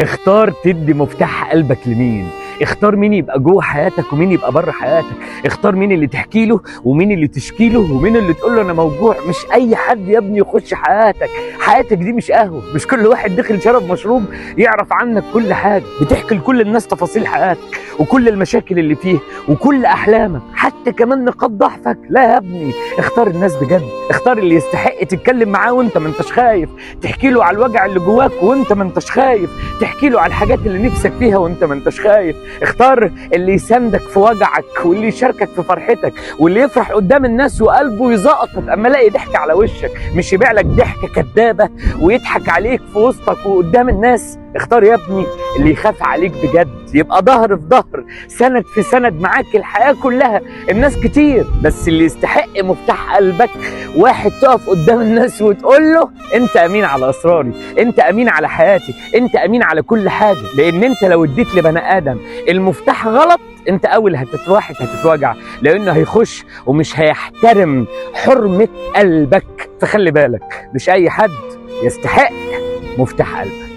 اختار تدي مفتاح قلبك لمين. اختار مين يبقى جوه حياتك ومين يبقى بره حياتك. اختار مين اللي تحكي له ومين اللي تشكي له ومين اللي تقول له انا موجوع. مش اي حد يا ابني يخش حياتك. حياتك دي مش قهوه، مش كل واحد دخل شرب مشروب يعرف عنك كل حاجه، بتحكي لكل الناس تفاصيل حياتك وكل المشاكل اللي فيه وكل احلامك، حتى كمان نقاط ضعفك. لا يا ابني، اختار الناس بجد. اختار اللي يستحق تتكلم معاه وانت ما انتش خايف، تحكي له على الوجع اللي جواك وانت ما انتش خايف، تحكي له على الحاجات اللي نفسك فيها وانت ما انتش خايف. اختار اللي يساندك في وجعك واللي يشاركك في فرحتك واللي يفرح قدام الناس وقلبه يزقطط اما الاقي ضحك على وشك، مش يبيع لك ضحكه كدابه ويضحك عليك في وسطك وقدام الناس. اختار يا ابني اللي يخاف عليك بجد، يبقى ظهر في ظهر، سند في سند معاك الحياه كلها. الناس كتير، بس اللي يستحق مفتاح قلبك واحد تقف قدام الناس وتقول له انت امين على اسراري، انت امين على حياتي، انت امين على كل حاجه. لان انت لو اديت لبني ادم المفتاح غلط، انت اول هتتوجع، لانه هيخش ومش هيحترم حرمه قلبك. فخلي بالك، مش اي حد يستحق مفتاح قلبك.